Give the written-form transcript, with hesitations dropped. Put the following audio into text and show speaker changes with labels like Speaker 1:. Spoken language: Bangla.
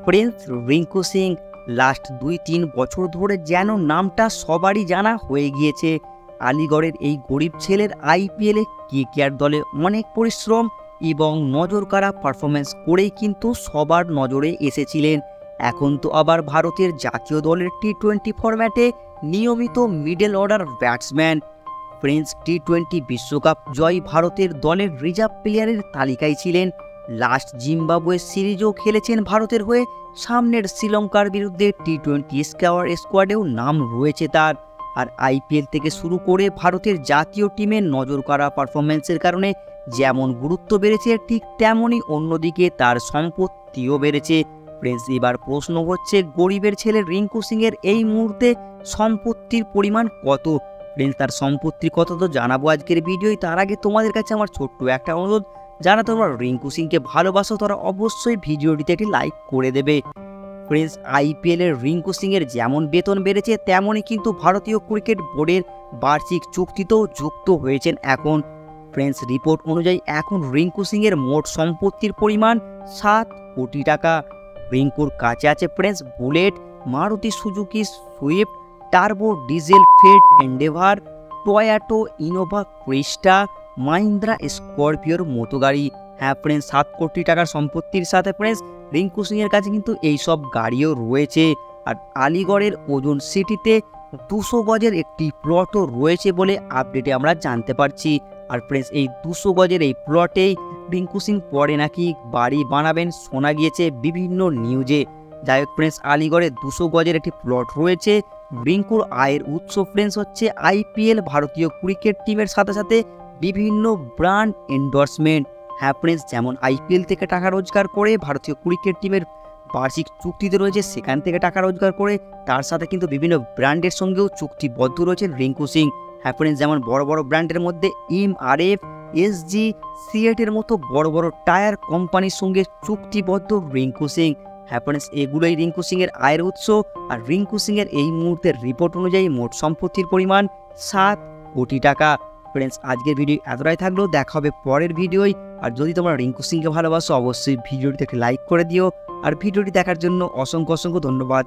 Speaker 1: প্রিন্স রিঙ্কু সিং লাস্ট 2-3 বছর ধরে যেন নামটা সবারই জানা হয়ে গিয়েছে। আলিগড়ের এই গরিব ছেলের আইপিএলে কেকেআর দলে অনেক পরিশ্রম এবং নজরকাড়া পারফরমেন্স করেই কিন্তু সবার নজরে এসেছিলেন। এখন তো আবার ভারতের জাতীয় দলের টি-20 ফরম্যাটে নিয়মিত মিডল অর্ডার ব্যাটসম্যান। প্রিন্স টি-20 বিশ্বকাপ জয়ী ভারতের দলের রিজার্ভ প্লেয়ারের তালিকায় ছিলেন। লাস্ট জিম্বাবুয়ে সিরিজও খেলেছেন ভারতের হয়ে। সামনের শ্রীলঙ্কার বিরুদ্ধে টি-20 স্কোয়াডেও নাম রয়েছে তার। আর আইপিএল থেকে শুরু করে ভারতের জাতীয় টিমের নজরকাড়া পারফরমেন্সের কারণে যেমন গুরুত্ব বেড়েছে, ঠিক তেমনই অন্যদিকে তার সম্পত্তিও বেড়েছে। প্রিন্স, এবার প্রশ্ন হচ্ছে গরিবের ছেলে রিঙ্কু সিংয়ের এই মুহূর্তে সম্পত্তির পরিমাণ কত? প্রিন্স তার সম্পত্তি কত তো জানাবো আজকের ভিডিওয়। তার আগে তোমাদের কাছে আমার ছোট্ট একটা অনুরোধ, যারা তোমরা রিঙ্কু সিংকে ভালোবাসো তারা অবশ্যই ভিডিওটিতে একটি লাইক করে দেবে। প্রিন্স, আইপিএলের রিঙ্কু সিংয়ের যেমন বেতন বেড়েছে তেমনই কিন্তু ভারতীয় ক্রিকেট বোর্ডের বার্ষিক চুক্তিতেও যুক্ত হয়েছেন এখন। প্রিন্স রিপোর্ট অনুযায়ী এখন রিঙ্কু সিংয়ের মোট সম্পত্তির পরিমাণ 7 কোটি টাকা। রিঙ্কুর কাছে আছে prince bullet, Maruti Suzuki Swift, turbo diesel field Endeavour, Toyota Innova Crysta, Mahindra স্করপিওর মতো গাড়ি। হ্যাঁ প্রিন্স, 7 কোটি টাকার সম্পত্তির সাথে প্রিন্স রিঙ্কু সিংয়ের কাছে কিন্তু এইসব গাড়িও রয়েছে। আর আলিগড়ের ওজন সিটিতে 200 গজের একটি প্লটও রয়েছে বলে আপডেটে আমরা জানতে পারছি। আর প্রিন্স, এই 200 গজের এই প্লটেই রিঙ্কু সিং পরে নাকি বাড়ি বানাবেন শোনা গিয়েছে বিভিন্ন নিউজে। যাই হোক প্রিন্স, আলিগড়ে 200 গজের একটি প্লট রয়েছে। রিঙ্কুর আয়ের উৎস প্রিন্স হচ্ছে আইপিএল, ভারতীয় ক্রিকেট টিমের সাথে সাথে বিভিন্ন ব্র্যান্ড এন্ডোর্সমেন্ট। হ্যাঁ প্রিন্স, যেমন আইপিএল থেকে টাকা রোজগার করে, ভারতীয় ক্রিকেট টিমের বার্ষিক চুক্তিতে রয়েছে সেখান থেকে টাকা রোজগার করে, তার সাথে কিন্তু বিভিন্ন ব্র্যান্ডের সঙ্গেও চুক্তিবদ্ধ রয়েছে রিঙ্কু সিং। হ্যাঁ প্রিন্স, যেমন বড় বড় ব্র্যান্ডের মধ্যে এমআরএফ, এসজি, সিএটের মতো বড় বড় টায়ার কোম্পানির সঙ্গে চুক্তিবদ্ধ রিঙ্কু সিং। হ্যাঁ প্রিন্স, এগুলোই রিঙ্কু সিংয়ের আয়ের উৎস। আর রিঙ্কু সিংয়ের এই মুহূর্তের রিপোর্ট অনুযায়ী মোট সম্পত্তির পরিমাণ 7 কোটি টাকা। ফ্রেন্ডস, আজকের ভিডিও এতটাই থাকলো, দেখা হবে পরের ভিডিওয়। আর যদি তোমরা রিঙ্কু সিংকে ভালোবাসো অবশ্যই ভিডিওটিতে একটি লাইক করে দিও। আর ভিডিওটি দেখার জন্য অসংখ্য ধন্যবাদ।